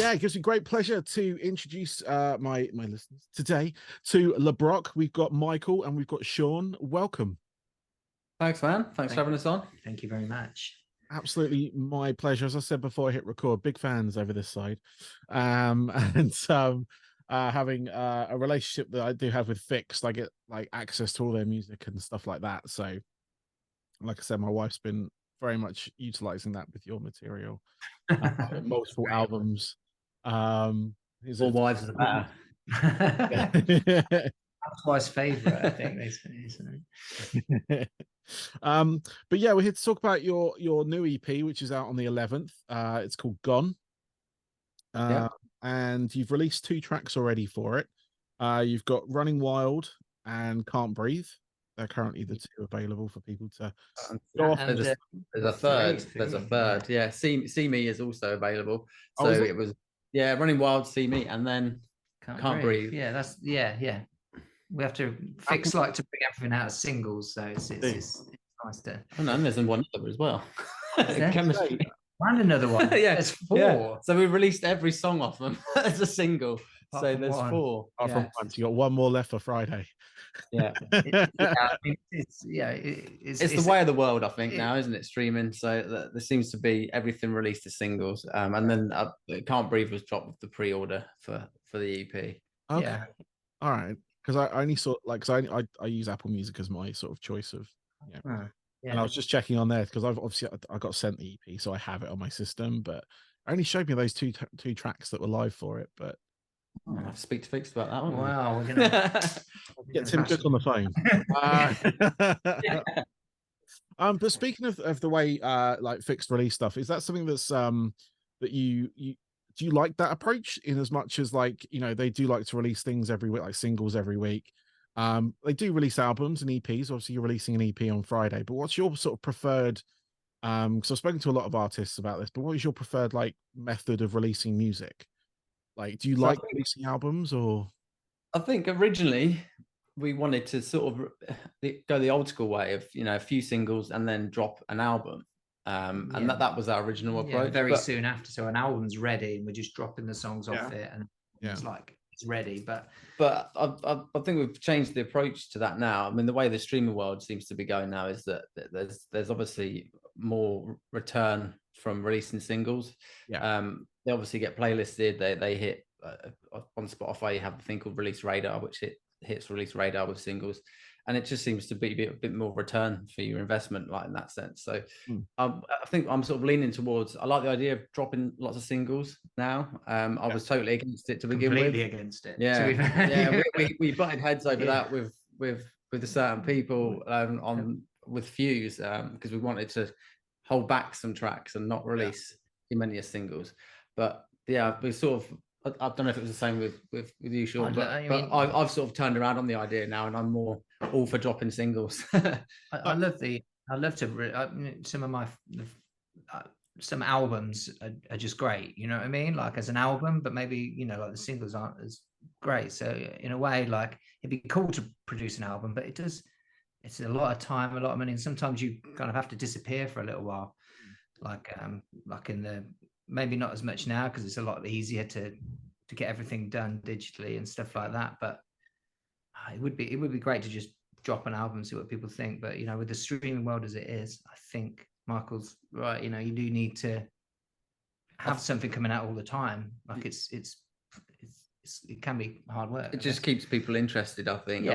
Yeah, it gives me great pleasure to introduce my listeners today to LeBrock. We've got Michael and we've got Shaun. Welcome. Thanks, man. Thanks for having us on. Thank you very much. Absolutely my pleasure. As I said before I hit record, big fans over this side. Having a relationship that I do have with Fixed, I get like access to all their music and stuff like that. So, like I said, my wife's been very much utilizing that with your material. Multiple albums. More wives the better. Housewives' favorite, I think, isn't it? But yeah, we're here to talk about your new EP, which is out on the 11th. It's called Gone. And you've released 2 tracks already for it. You've got Running Wild and Can't Breathe. They're currently the 2 available for people to go off. There's a third. There's a third. Yeah. See Me is also available. So it was Running Wild, See Me, and then Can't Breathe. Yeah, that's yeah. We have to Fix like to bring everything out as singles, so it's nice to. Oh, no, and there's one other as well. Chemistry. And another one. Yeah, there's 4. Yeah. So we released every song off them as a single. So there's 4. From once, you got 1 more left for Friday. Yeah. It's the way of the world, I think, now, isn't it? Streaming. So there seems to be everything released as singles. And then Can't Breathe was dropped with the pre-order for the EP. Okay. Yeah. All right. Because I only saw because I use Apple Music as my sort of choice of and I was just checking on there because I got sent the EP, so I have it on my system, but I only showed me those two tracks that were live for it. But I'll have to speak to Fix about that one. Wow, we're gonna get Tim Cook on the phone. But speaking of the way like Fixed release stuff, is that something that's that you do you like that approach, in as much as, like, you know, they do like to release things every week, like singles every week? They do release albums and EPs. Obviously, you're releasing an EP on Friday, but what's your sort of preferred? Because I've spoken to a lot of artists about this, but what is your preferred like method of releasing music? Like, do you like releasing albums, or? I think originally we wanted to sort of go the old school way of, you know, a few singles and then drop an album. And that was our original approach. Very soon after, so an album's ready and we're just dropping the songs off it, and it's like it's ready. But I think we've changed the approach to that now. I mean, the way the streaming world seems to be going now is that there's obviously more return from releasing singles. They obviously get playlisted. They hit on Spotify. You have a thing called Release Radar, which hits Release Radar with singles. And it just seems to be a bit more return for your investment, like, in that sense. So I think I'm sort of leaning towards, I like the idea of dropping lots of singles now. I was totally against it to begin with. Completely against it. We butted heads over that with certain people with Fuse, because we wanted to hold back some tracks and not release too many as singles. But yeah, we sort of, I don't know if it was the same with you, Shaun, but I've sort of turned around on the idea now, and I'm more all for dropping singles. I love to some of my some albums are just great, you know what I mean, like as an album, but maybe, you know, like the singles aren't as great. So in a way, like, it'd be cool to produce an album, but it's a lot of time, a lot of money, and sometimes you kind of have to disappear for a little while, like in the, maybe not as much now because it's a lot easier to get everything done digitally and stuff like that, but it would be great to just drop an album and see what people think. But, you know, with the streaming world as it is, I think Michael's right. You know, you do need to have something coming out all the time. Like it can be hard work. It just keeps people interested, I think.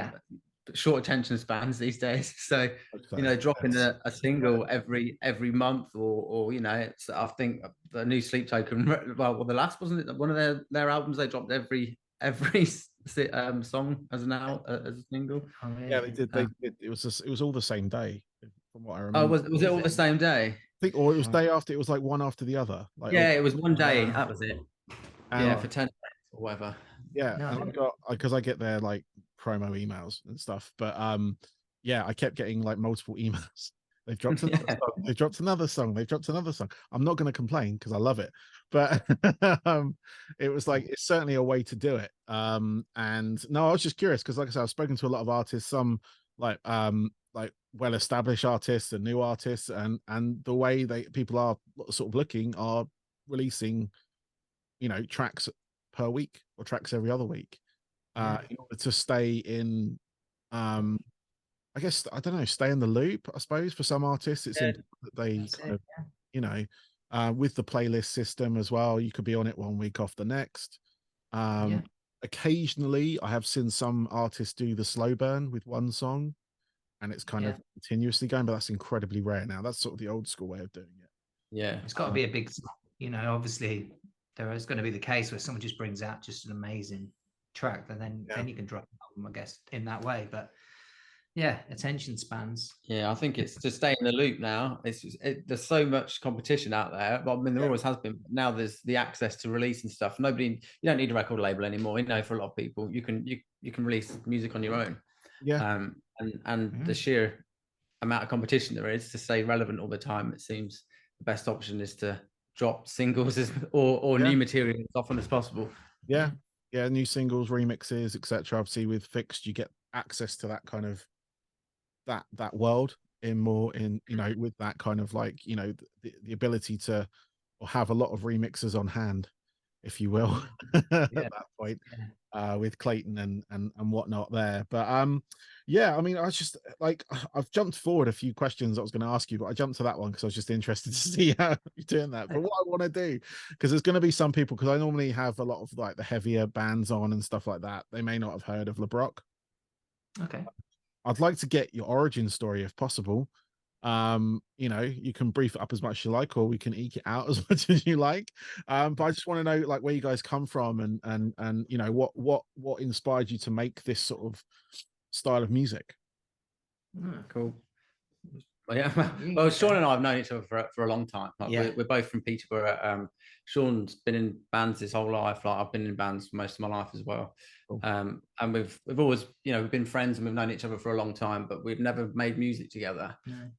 Short attention spans these days, so you know, dropping a single every month, or you know, it's, I think the new Sleep Token, well, the last, wasn't it one of their albums, they dropped every song as a single. Yeah, they did. It was all the same day, from what I remember. Oh, was it all the same day? I think, or it was day after. It was like one after the other. Like, it was one day. That was it. For 10 days or whatever. And I got, because I get their like promo emails and stuff, but I kept getting like multiple emails. They've dropped another song. They've dropped another song. They've dropped another song. I'm not going to complain because I love it, but it was like, it's certainly a way to do it. And no, I was just curious because, like I said, I've spoken to a lot of artists, some like well-established artists and new artists, and the way people are sort of looking are releasing you know, tracks per week or tracks every other week, in order to stay in, I guess, I don't know, stay in the loop. I suppose for some artists, it's important that they kind of, you know, with the playlist system as well, you could be on it one week off the next. Occasionally, I have seen some artists do the slow burn with one song, and it's kind of continuously going, but that's incredibly rare now. That's sort of the old school way of doing it. Yeah, it's got to be a big, you know, obviously there is going to be the case where someone just brings out just an amazing track, and then you can drop an album, I guess, in that way. But yeah, attention spans. Yeah, I think it's to stay in the loop now. There's so much competition out there. Well, I mean, there always has been. Now there's the access to release and stuff. You don't need a record label anymore. You know, for a lot of people, you can release music on your own. And the sheer amount of competition there is to stay relevant all the time, it seems the best option is to drop singles or new material as often as possible. New singles, remixes, etc. Obviously with Fixed you get access to that kind of that world in you know, with that kind of, like, you know, the ability to, or have a lot of remixes on hand, if you will, at that point, with Clayton and whatnot there. But I mean, I was just like, I've jumped forward a few questions I was going to ask you, but I jumped to that one because I was just interested to see how you're doing that. But what I want to do, because there's going to be some people, because I normally have a lot of like the heavier bands on and stuff like that, they may not have heard of LeBrock. Okay. I'd like to get your origin story if possible. You know, you can brief it up as much as you like, or we can eke it out as much as you like. But I just want to know, like, where you guys come from, and you know, what inspired you to make this sort of style of music. Cool. Well, Shaun and I have known each other for a long time. Like, we're both from Peterborough. Shaun's been in bands his whole life. Like, I've been in bands for most of my life as well. Cool. And we've always, you know, we've been friends and we've known each other for a long time, but we've never made music together.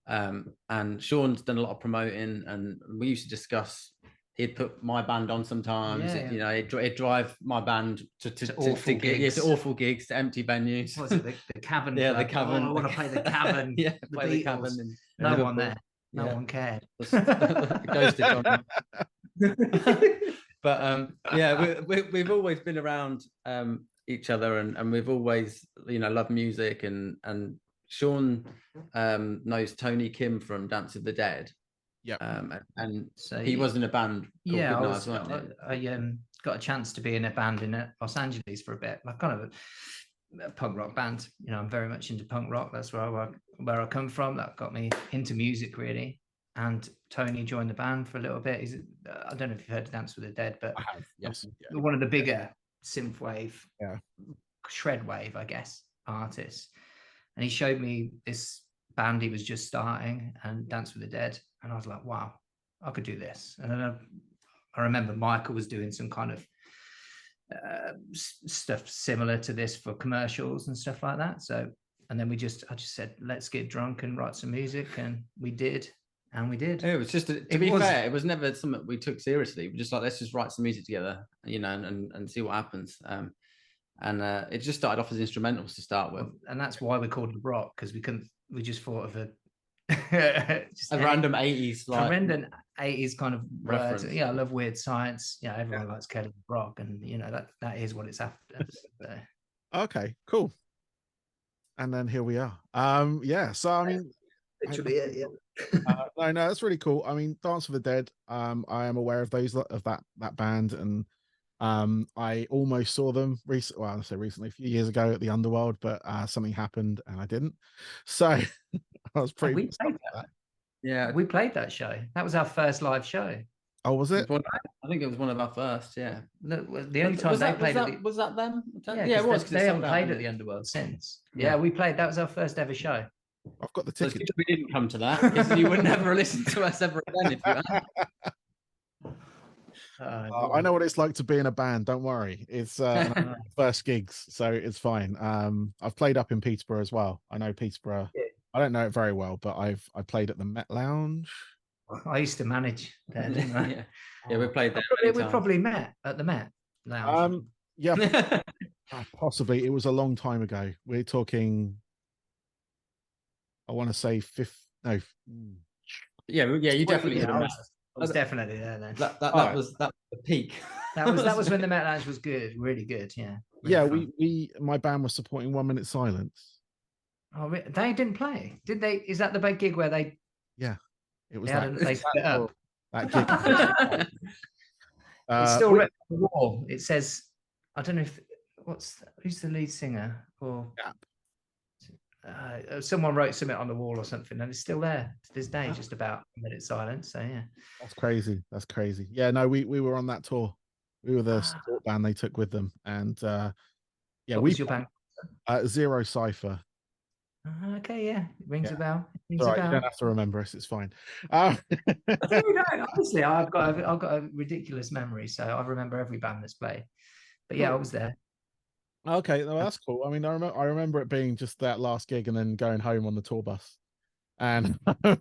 And Shaun's done a lot of promoting, and we used to discuss. He'd put my band on sometimes. You know, he'd drive my band to awful gigs, to empty venues. What was it, the Cavern? The Cavern. I want to play the Cavern. Play the Cavern. No one there. No one cared. Ghosted on. But we've always been around each other, and we've always, you know, loved music. And Shaun knows Tony Kim from Dance of the Dead. And so he was in a band called I got a chance to be in a band in Los Angeles for a bit, like kind of a punk rock band. You know, I'm very much into punk rock. That's where I come from. That got me into music, really. And Tony joined the band for a little bit. I don't know if you've heard of Dance with the Dead, but I have, yes. One of the bigger synthwave, shred wave, I guess, artists. And he showed me this band he was just starting, and Dance with the Dead. And I was like, wow, I could do this. And then I remember Michael was doing some kind of stuff similar to this for commercials and stuff like that. So, and then I just said, let's get drunk and write some music. And we did. And we did. It was just, to be fair, it was never something we took seriously. We just like, let's just write some music together, you know, and see what happens. And it just started off as instrumentals to start with. And that's why we called it LeBrock, because we just thought of a random 80s, like, random 80s kind of reference. Words. I love Weird Science. Everyone likes Kelly LeBrock, and you know that is what it's after. Okay, cool. And then here we are. So I mean, literally, no, that's really cool. I mean, Dance for the Dead. I am aware of that band, and I almost saw them recently. Well, I say recently, a few years ago at the Underworld, but something happened and I didn't. So I was pretty. We played that. Yeah, we played that show. That was our first live show. Oh, was it? I think it was one of our first. Yeah. The only time they played was that them? Yeah, it was. They haven't played at the Underworld since. Yeah, we played. That was our first ever show. I've got the ticket. We didn't come to that, because you would never listen to us ever again if you had. I know what it's like to be in a band. Don't worry, it's first gigs, so it's fine. I've played up in Peterborough as well. I know Peterborough. I don't know it very well, but I played at the Met Lounge. I used to manage there, didn't I? We played there. We probably met at the Met Lounge. Possibly. It was a long time ago. We're talking, I want to say you definitely I was definitely there then. That was the peak. That was when the Metal Edge was good, really good. Yeah. Really my band was supporting 1 Minute Silence. Oh, they didn't play, did they? Is that the big gig where they? Yeah, it was they split up. That gig. It's still written on the wall. It says, I don't know if who's the lead singer or. Someone wrote something on the wall or something, and it's still there to this day, just about 1 Minute Silence. So yeah, that's crazy. Yeah, no, we were on that tour. We were the support band they took with them, and yeah, what was your band? Zero Cipher. Okay, yeah, it rings a bell. You don't have to remember us; it's fine. No, honestly, I've got a ridiculous memory, so I remember every band that's played. But yeah, I was there. Okay, well, that's cool. I mean, I remember it being just that last gig and then going home on the tour bus. And but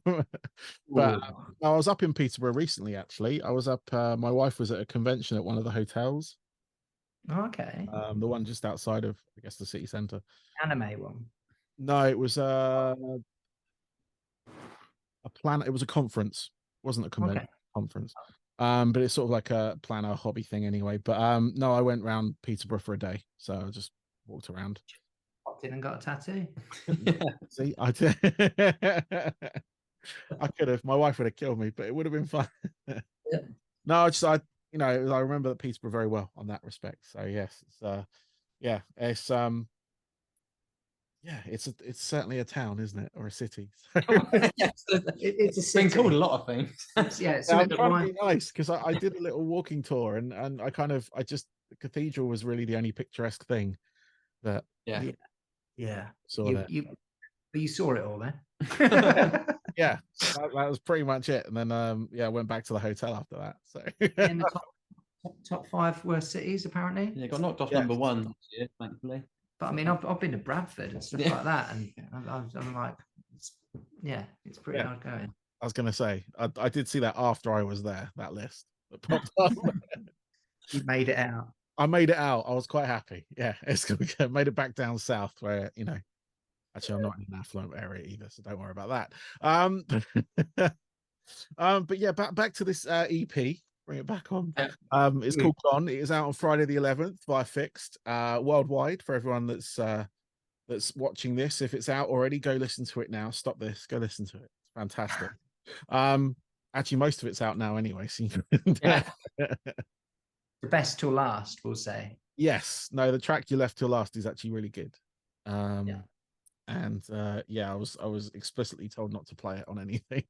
I was up in Peterborough recently. Actually, I was up. My wife was at a convention at one of the hotels. Okay. The one just outside of, I guess, the city centre. Anime one. No, it was a plan. It was a conference. It wasn't a convention. Okay. Conference. But it's sort of like a planner hobby thing anyway. But no, I went around Peterborough for a day, so I just walked around. Popped in and got a tattoo. See, I did. I could have. My wife would have killed me, but it would have been fun. Yeah. No, I remember that Peterborough very well on that respect. So yes, it's certainly a town, isn't it, or a city? Yes, it's a city. Been called a lot of things. I'm trying to be nice because I did a little walking tour, and the cathedral was really the only picturesque thing that saw there. You saw it all then. Yeah, that was pretty much it. And then I went back to the hotel after that. So in the top 5 worst cities apparently. Yeah, got knocked off number 1 this year, thankfully. But I mean, I've been to Bradford and stuff like that, and I'm like, it's pretty hard going. I was gonna say I did see that after I was there. That list that popped up. You made it out. I made it out. I was quite happy. Yeah, made it back down south where Actually, I'm not in an affluent area either, so don't worry about that. But yeah, back to this EP. Bring it back on. It's called Gone. It is out on Friday the 11th via Fixed worldwide for everyone that's watching this. If it's out already, go listen to it now. Stop this. Go listen to it. It's fantastic. Actually, most of it's out now anyway. So the best till last, we'll say. Yes. No, the track you left till last is actually really good. And I was explicitly told not to play it on anything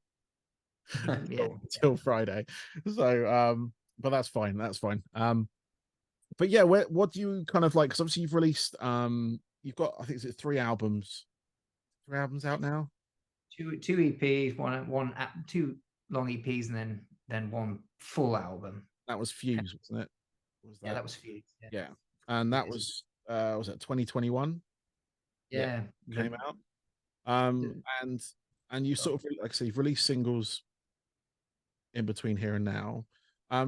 until Friday. So but that's fine. But yeah, what do you kind of like? Because obviously you've released you've got, I think, is it 3 albums out now? 2 EPs, one 2 long EPs, and then 1 full album. That was Fuse, wasn't it? That was Fuse. Yeah. And that was it 2021? Yeah, came out. And you sort of, like I say, you've released singles in between here and now.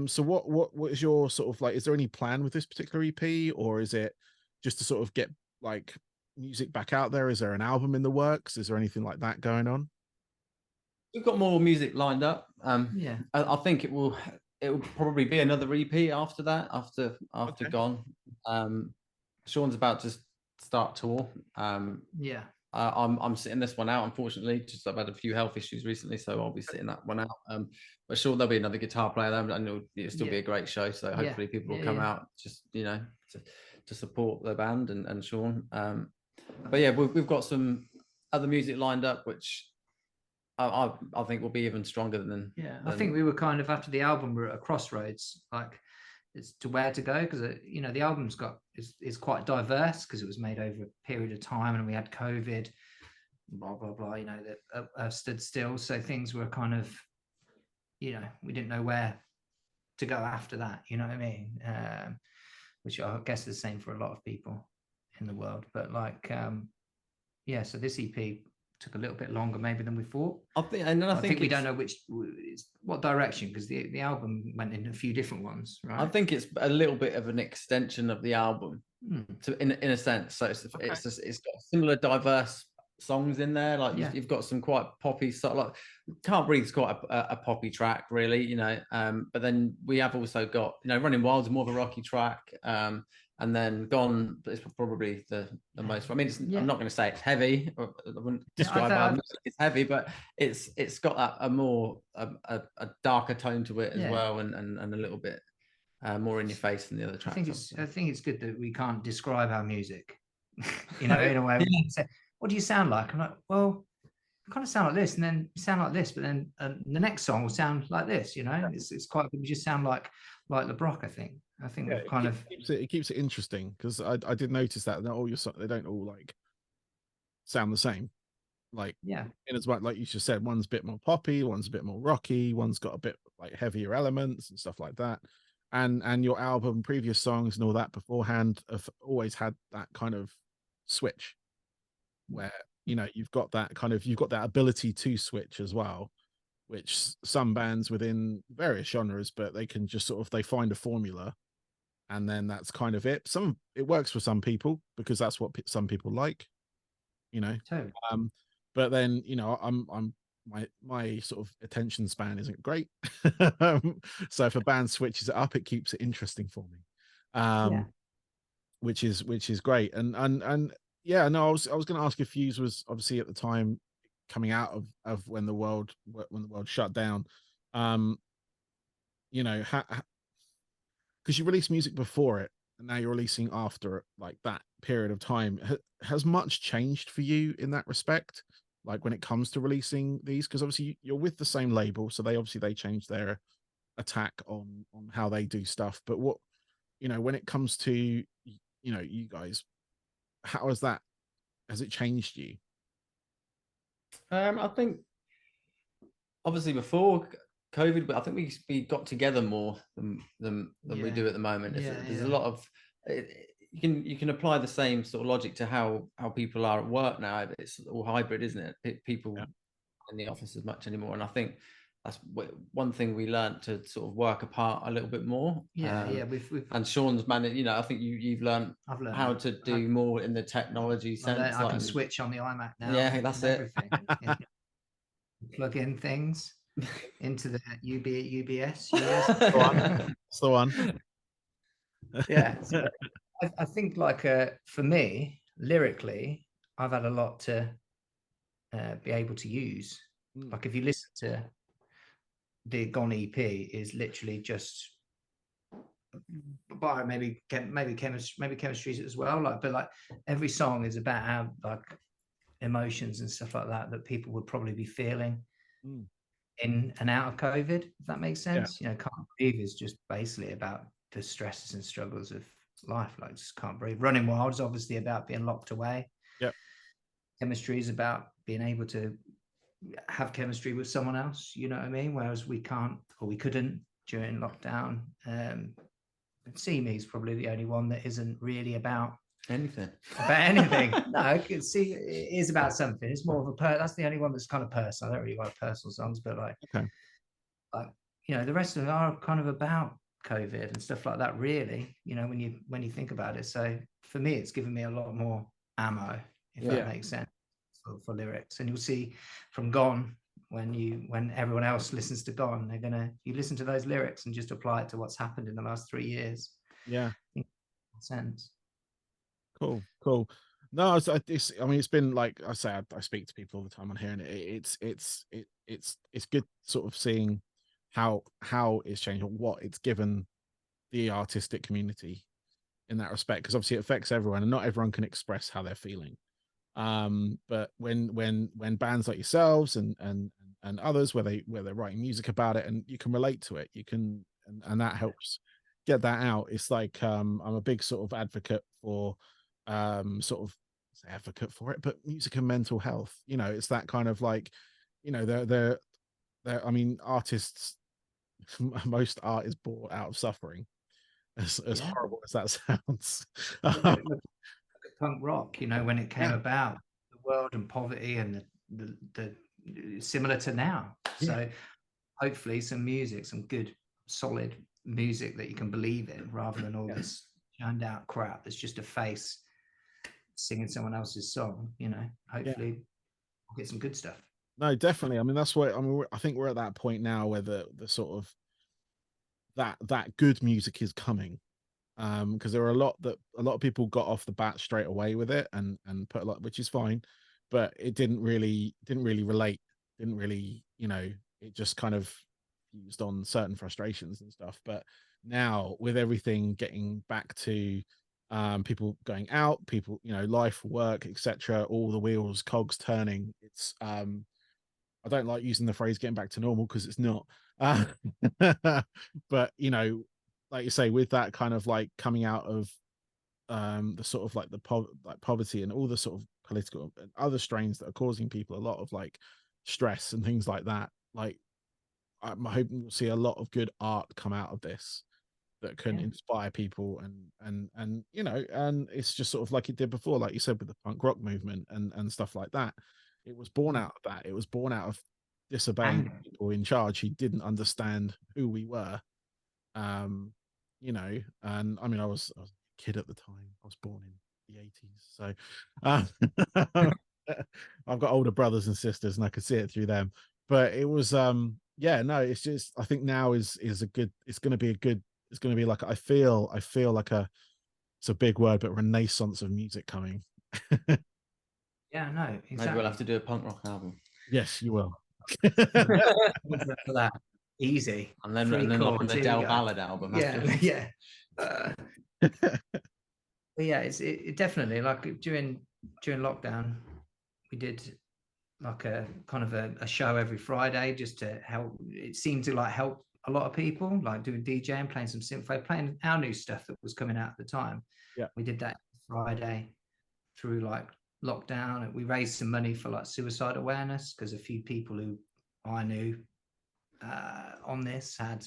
So what is your sort of like, is there any plan with this particular EP, or is it just to sort of get like music back out there? Is there an album in the works? Is there anything like that going on? We've got more music lined up. I think it will probably be another EP after that, after Gone. Shaun's about to start tour. I'm sitting this one out, unfortunately. Just I've had a few health issues recently, so I'll be sitting that one out. But sure, there'll be another guitar player there, and it'll still be a great show. So hopefully people will come out just to support the band and Shaun. But yeah, we've got some other music lined up, which I think will be even stronger than. I think we were kind of, after the album, we're at a crossroads, like as to where to go, because the album's is quite diverse because it was made over a period of time, and we had COVID, blah blah blah. That stood still, so things were kind of, we didn't know where to go after that. You know what I mean? Which I guess is the same for a lot of people in the world. But so this EP took a little bit longer maybe than we thought. I think we don't know what direction, because the album went in a few different ones, right? I think it's a little bit of an extension of the album, in a sense. So it's got a similar diverse songs in there. Like you've got some quite poppy stuff. Like Can't Breathe's quite a poppy track, really, you know. But then we have also got, you know, Running Wild's more of a rocky track. And then Gone is probably the most. I mean, I'm not going to say it's heavy. I wouldn't describe our music as heavy, but it's got a more a darker tone to it as well, and a little bit more in your face than the other tracks. I think it's good that we can't describe our music, you know, in a way. Say, what do you sound like? I'm like, well, I kind of sound like this, and then you sound like this, but then the next song will sound like this. You know, it's quite good. We just sound like LeBrock. I think we've kind of it keeps it interesting, because I did notice that not all your songs, they don't all like sound the same. Like, in as much, like you just said, one's a bit more poppy, one's a bit more rocky, one's got a bit like heavier elements and stuff like that. And your album, previous songs and all that beforehand have always had that kind of switch where, you know, you've got that ability to switch as well, which some bands within various genres, but they can just sort of, they find a formula and then that's kind of it. It works for some people because that's what some people like, you know. But then, you know, my sort of attention span isn't great. So if a band switches it up, it keeps it interesting for me. Which is great. And yeah, no, I was going to ask if Fuse was obviously at the time coming out of when the world shut down. You know, because you released music before it and now you're releasing after, like, that period of time. Has much changed for you in that respect, like when it comes to releasing these? Because obviously you're with the same label, so they changed their attack on how they do stuff. But what, you know, when it comes to, you know, you guys, how has it changed you? I think obviously before COVID, but I think we got together more than we do at the moment. There's a lot of you can apply the same sort of logic to how people are at work now. It's all hybrid, isn't it? People in the office as much anymore, and I think that's one thing we learned, to sort of work apart a little bit more. We've and Shaun's managed, you know, I think you've learned how to do more in the technology sense. I can switch on the iMac now. Yeah, that's it. Everything. Plug in things into the UBS. That's the one. Yeah. So I think, like, for me, lyrically, I've had a lot to be able to use. Like, if you listen to the Gone EP, is literally just by maybe chemistry as well. Like, but like every song is about how, like, emotions and stuff like that people would probably be feeling in and out of COVID, if that makes sense. You know, Can't Breathe is just basically about the stresses and struggles of life. Like, just can't breathe. Running Wild is obviously about being locked away. Chemistry is about being able to have chemistry with someone else, you know what I mean? Whereas we can't, or we couldn't during lockdown. See Me is probably the only one that isn't really about anything. No, I can see it is about something. It's more of that's the only one that's kind of personal. I don't really like personal songs, but like you know, the rest of them are kind of about COVID and stuff like that, really, you know, when you think about it. So for me, it's given me a lot more ammo, if that makes sense, for lyrics. And you'll see from Gone, when everyone else listens to Gone, you listen to those lyrics and just apply it to what's happened in the last 3 years. Yeah. Makes sense. Cool. No, I mean, it's been, like I say, I speak to people all the time on here, and it's good sort of seeing how it's changed, or what it's given the artistic community in that respect, because obviously it affects everyone and not everyone can express how they're feeling. But when bands like yourselves and others, where they're writing music about it and you can relate to it, you can, and that helps get that out. It's like, I'm a big sort of advocate for but music and mental health. You know, it's that kind of, like, you know, they're I mean, artists, most art is bought out of suffering, as horrible as that sounds. Look at punk rock, you know, when it came about, the world and poverty, and the similar to now. So hopefully some good solid music that you can believe in, rather than all this churned out crap that's just a face singing someone else's song, you know, hopefully we'll get some good stuff. No, definitely. I mean, that's what I mean. I think we're at that point now where the sort of that good music is coming. Because there are a lot of people got off the bat straight away with it and put a lot, which is fine, but it didn't really relate, didn't really, you know, it just kind of used on certain frustrations and stuff. But now with everything getting back to people going out, people, you know, life, work, etc., all the wheels, cogs turning, it's I don't like using the phrase getting back to normal because it's not. But you know, like you say, with that kind of like coming out of the sort of like like poverty and all the sort of political and other strains that are causing people a lot of like stress and things like that, like I'm hoping we'll see a lot of good art come out of this that can inspire people and you know, and it's just sort of like it did before, like you said, with the punk rock movement and stuff like that. It was born out of that. It was born out of disobeying people in charge who didn't understand who we were. You know, and I mean, I was a kid at the time. I was born in the 80s, so I've got older brothers and sisters, and I could see it through them. But it was, yeah, no, it's just I think now is a good. It's going to be a good. It's going to be like I feel like it's a big word, but renaissance of music coming. Yeah, no, exactly. Maybe we'll have to do a punk rock album. Yes, you will. For that. Easy. And then on the Del Ballad album. Yeah. But yeah, it definitely, like during lockdown, we did like a kind of a show every Friday just to help. It seemed to like help a lot of people, like doing DJing, playing some synthwave, playing our new stuff that was coming out at the time. Yeah, we did that Friday through like lockdown, and we raised some money for like suicide awareness because a few people who I knew on this had,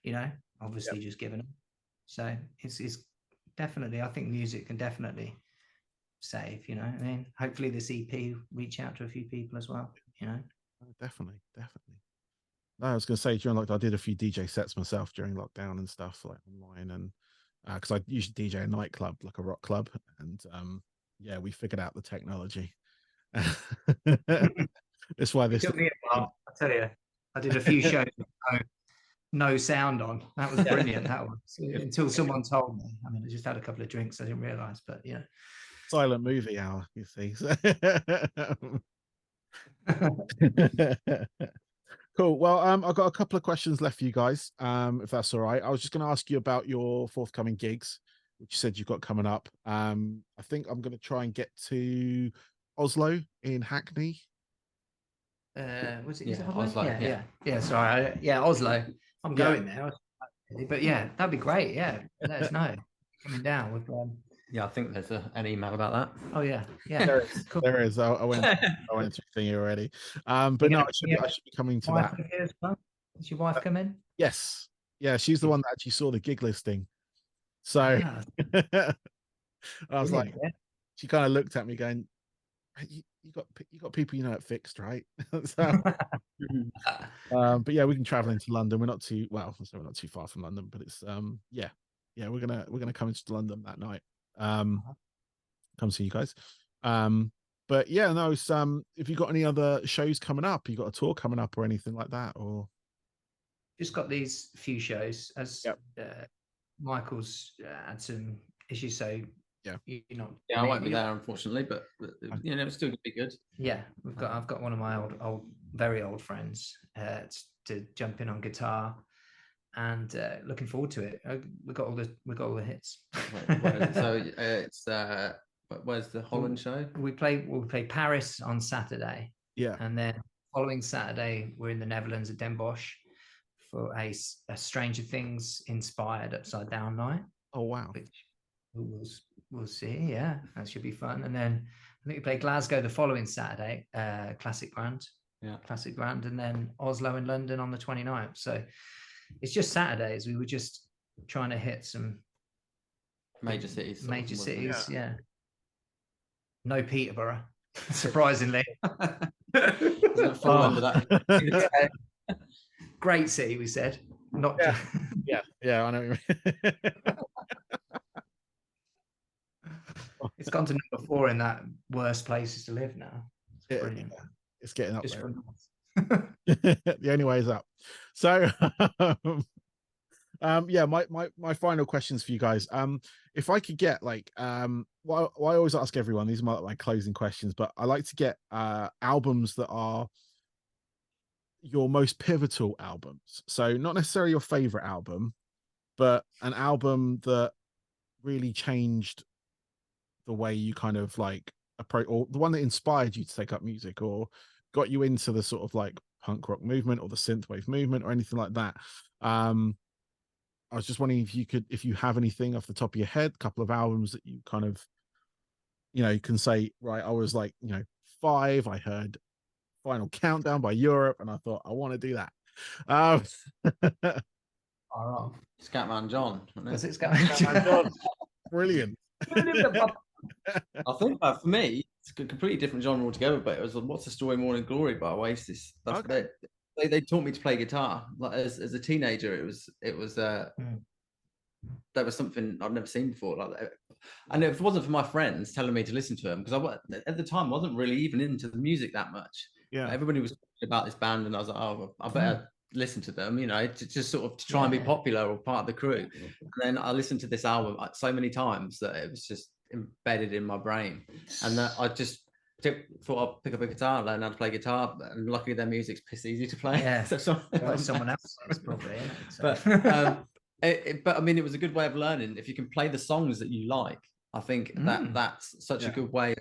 you know, obviously just given up. So it's definitely, I think music can definitely save, you know. I mean, hopefully this EP reach out to a few people as well, you know. Definitely. No, I was going to say during lockdown, I did a few DJ sets myself during lockdown and stuff like online, and because I usually DJ a nightclub, like a rock club, and yeah, we figured out the technology. That's why this. It took me a while, I tell you. I did a few shows with no sound on. That was brilliant. That was until someone told me. I mean, I just had a couple of drinks. I didn't realize, but yeah. Silent movie hour, you see. Cool. Well, I've got a couple of questions left for you guys, if that's all right. I was just going to ask you about your forthcoming gigs, which you said you've got coming up. I think I'm going to try and get to Oslo in Hackney. Was it? Yeah, Oslo. Yeah. Sorry. Yeah, Oslo. I'm going there. But yeah, that'd be great. Yeah, let us know. Coming down with. Yeah, I think there's an email about that. Oh yeah. There is. Cool. There is. I went through thingy already. But no, I should be coming to that. Does your wife come in? Yes. Yeah, she's the one that actually saw the gig listing. So I was like, she kind of looked at me going, you got people you know at Fixed, right? So, but yeah, we can travel into London. We're not too we're not too far from London, but it's yeah, we're gonna come into London that night. Come see you guys. But yeah, no, it's if you got any other shows coming up, you got a tour coming up or anything like that, or just got these few shows as Michael's had some issues, so you're not. Yeah, I won't be there unfortunately, but you know, it's still gonna be good. Yeah, I've got one of my very old friends to jump in on guitar, and looking forward to it. We got all the hits. So it's where's the Holland show? We'll play Paris on Saturday. Yeah, and then following Saturday we're in the Netherlands at Den Bosch for a Stranger Things inspired Upside Down night. Oh wow! Which we'll see. Yeah, that should be fun. And then I think we play Glasgow the following Saturday, Classic Grand. Yeah, Classic Grand, and then Oslo and London on the 29th. So it's just Saturdays. We were just trying to hit some major cities. Yeah. No Peterborough, surprisingly. Fall under that. Great city, we said. Not yeah, I know what you mean. It's gone to number 4 in that worst places to live now. It's brilliant. Yeah, it's getting up Just there. from The only way is up. So yeah, my final questions for you guys. If I could get like well, I always ask everyone, these are my closing questions, but I like to get albums that are your most pivotal albums. So not necessarily your favorite album, but an album that really changed the way you kind of like approach, or the one that inspired you to take up music, or got you into the sort of like punk rock movement or the synthwave movement or anything like that. I was just wondering if you have anything off the top of your head, a couple of albums that you kind of, you know, you can say, right, I was like, you know, 5, I heard Final Countdown by Europe, and I thought I want to do that. Scatman John. Was it Scatman John? Brilliant. I think for me, it's a completely different genre altogether, but it was What's the Story, Morning Glory by Oasis. That's okay. They taught me to play guitar. Like as a teenager, it was that was something I've never seen before. Like that. And if it wasn't for my friends telling me to listen to them, because at the time I wasn't really even into the music that much. Yeah, everybody was talking about this band, and I was like, oh, I better listen to them, you know, to just sort of to try and be popular or part of the crew. And then I listened to this album so many times that it was just embedded in my brain, and that I just thought I'd pick up a guitar and learn how to play guitar, and luckily their music's piss easy to play. Yeah, so someone else probably. So. But I mean, it was a good way of learning. If you can play the songs that you like, I think that's such a good way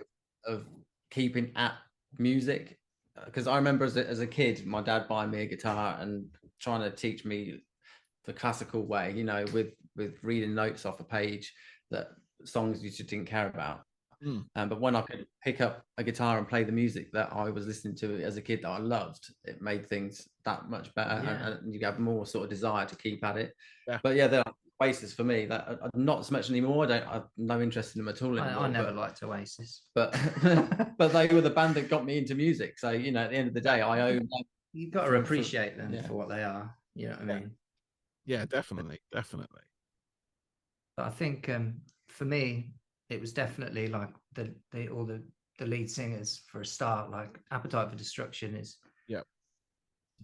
of keeping at music. Because I remember as a kid, my dad buying me a guitar and trying to teach me the classical way, you know, with reading notes off a page, that songs you just didn't care about. But when I could pick up a guitar and play the music that I was listening to as a kid that I loved, it made things that much better, and you have more sort of desire to keep at it. But yeah, they're Oasis for me. That not so much anymore. I've no interest in them at all anymore. I never liked Oasis, but but they were the band that got me into music. So you know, at the end of the day, I own them. You've got to appreciate them for what they are. You know what I mean? Yeah, definitely. But I think for me, it was definitely like the lead singers for a start. Like Appetite for Destruction is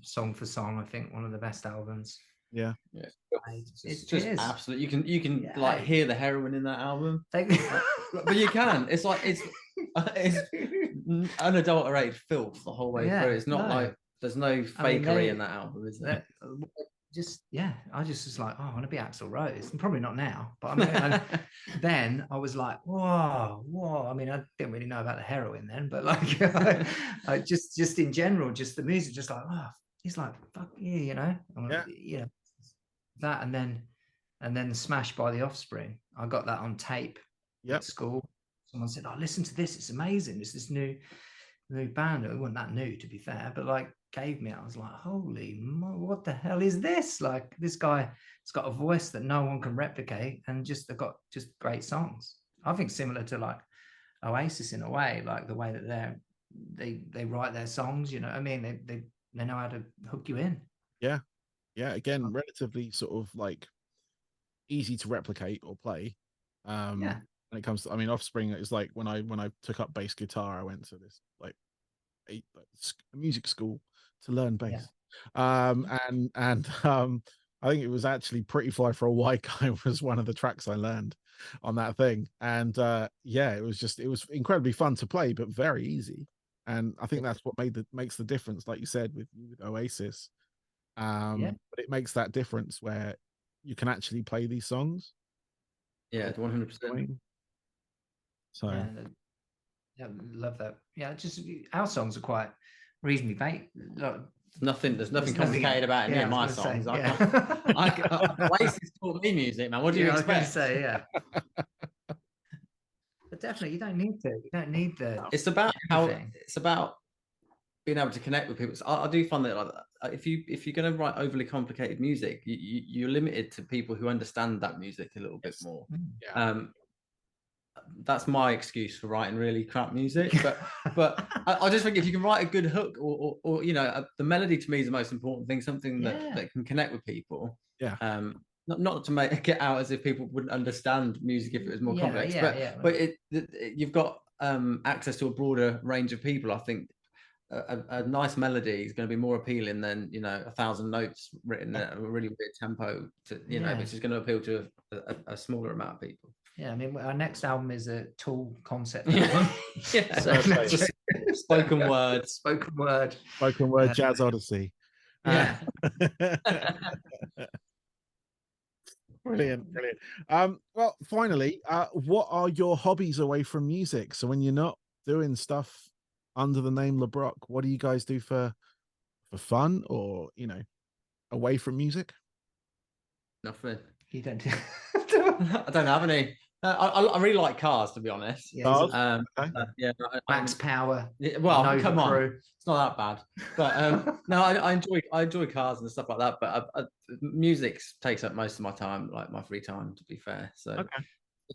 song for song, I think one of the best albums. Yeah. It's just absolute. You can like hear the heroin in that album, but you can. It's like it's unadulterated filth the whole way through. It's not like there's no fakery in that album, is there? I just was like, oh, I want to be Axl Rose. Probably not now, but I mean, then I was like, whoa. I mean, I didn't really know about the heroin then, but like, just in general, just the music, just like, oh, he's like, fuck yeah, you know, that, and then Smash by The Offspring. I got that on tape at school. Someone said, oh, listen to this, it's amazing. It's this new band. It wasn't that new, to be fair, but like gave me, I was like, holy what the hell is this? Like, this guy has got a voice that no one can replicate, and they've got just great songs. I think similar to like Oasis in a way, like the way that they write their songs, you know what I mean? They know how to hook you in. Yeah Again, relatively sort of like easy to replicate or play. When it comes to, I mean, Offspring is like when I took up bass guitar, I went to this like a music school to learn bass. And I think it was actually Pretty Fly for a White Guy was one of the tracks I learned on that thing. And it was incredibly fun to play, but very easy. And I think that's what makes the difference, like you said, with Oasis. But it makes that difference where you can actually play these songs. 100%. So love that. Just our songs are quite reasonably vague. There's nothing complicated about any of my songs. Oasis taught me music, man. What do you expect? I was going to say, but definitely, you don't need to. You don't need the. It's about being able to connect with people. So I do find that if you're going to write overly complicated music, you're limited to people who understand that music a little bit more. That's my excuse for writing really crap music, but I just think if you can write a good hook, or you know, the melody to me is the most important thing. Something that can connect with people. not to make it out as if people wouldn't understand music if it was more complex, but you've got access to a broader range of people. I think a nice melody is going to be more appealing than 1,000 notes written at a really weird tempo to which is going to appeal to a smaller amount of people. Yeah, I mean, our next album is a Tool concept album. So spoken word jazz odyssey. Yeah. Brilliant. Well, finally, what are your hobbies away from music? So when you're not doing stuff under the name LeBrock, what do you guys do for fun, or away from music? Nothing. You don't do I don't have any. I really like cars, to be honest. Yeah, max power. Well, come on, it's not that bad. But no, I enjoy cars and stuff like that. But music takes up most of my time, like my free time, to be fair. So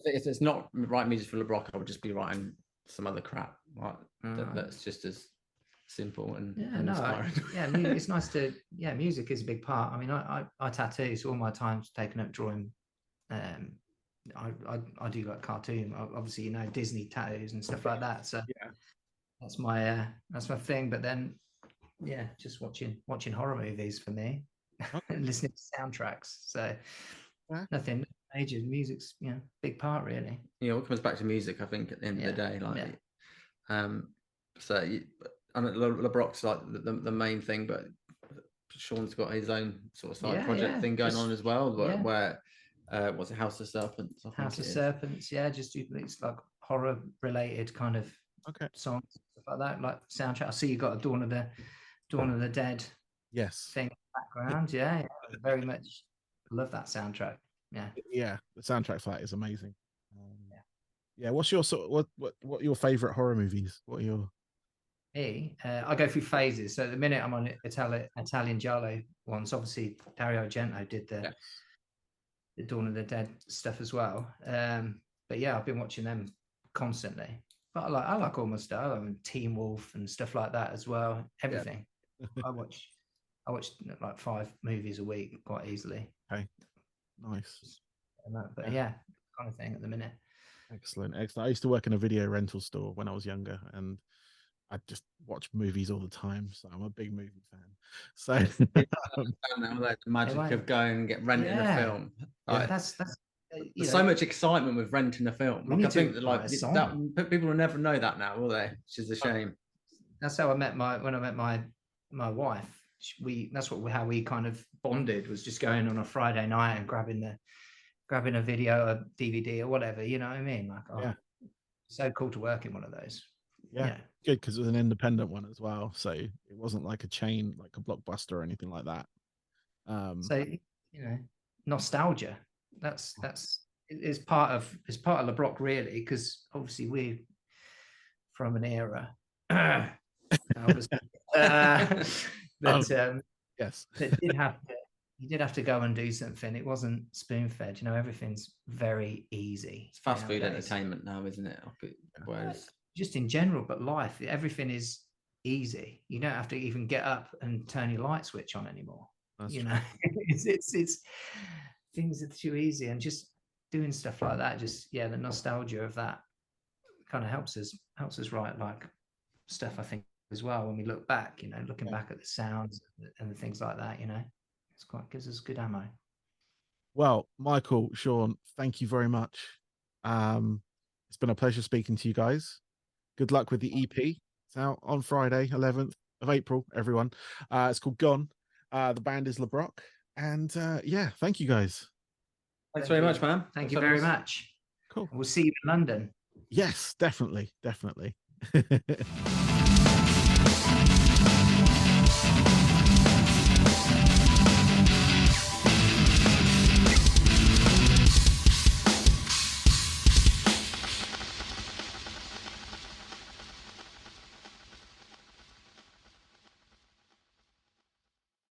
if it's not writing music for LeBrock, I would just be writing some other crap. Like, that's just as simple and inspiring. It's nice to. Yeah, music is a big part. I mean, I tattoo, so all my time's taken up drawing. I do like cartoon, obviously, Disney tattoos and stuff like that. So that's my thing. But then, just watching horror movies for me, and listening to soundtracks. So nothing major. Music's big part, really. It comes back to music, I think, at the end of the day. Like, so I mean, LeBrock's like the main thing, but Shaun's got his own sort of side project thing going on as well, where. Was it House of Serpents? House of Serpents, just it's like horror related kind of songs, stuff like that, like soundtrack. I see you got a Dawn of the Dead thing in the background. Very much love that soundtrack. The soundtrack for that is amazing. What's your what your favorite horror movies? What are your I go through phases. So at the minute I'm on Italian Giallo ones. Obviously Dario Argento did the Dawn of the Dead stuff as well. But I've been watching them constantly. But I like all my stuff. I mean, Teen Wolf and stuff like that as well. Everything. I watch like 5 movies a week quite easily. Okay, nice. But kind of thing at the minute. Excellent. I used to work in a video rental store when I was younger, and I just watch movies all the time, so I'm a big movie fan. So the magic of going and renting a film. That's there's so much excitement with renting a film. Like, I think that people will never know that now, will they? Which is a shame. That's how I met my wife. How we kind of bonded, was just going on a Friday night and grabbing a video, a DVD or whatever. You know what I mean? Like, so cool to work in one of those. Good, because it was an independent one as well, so it wasn't like a chain, like a Blockbuster or anything like that. So nostalgia. That's it's part of LeBrock, really, because obviously we're from an era. That you did have to go and do something. It wasn't spoon-fed. Everything's very easy. It's fast food entertainment now, isn't it? Whereas just in general, but life, everything is easy. You don't have to even get up and turn your light switch on anymore. It's things are too easy, and just doing stuff like that, just the nostalgia of that kind of helps us write like stuff, I think, as well, when we look back, looking back at the sounds and the things like that, it's quite, gives us good ammo. Well, Michael, Shaun, thank you very much. It's been a pleasure speaking to you guys. Good luck with the EP. It's out on Friday, 11th of April, everyone. It's called Gone. The band is LeBrock. And thank you guys. Thanks very much, man. Thank you very much. Cool. We'll see you in London. Yes, definitely.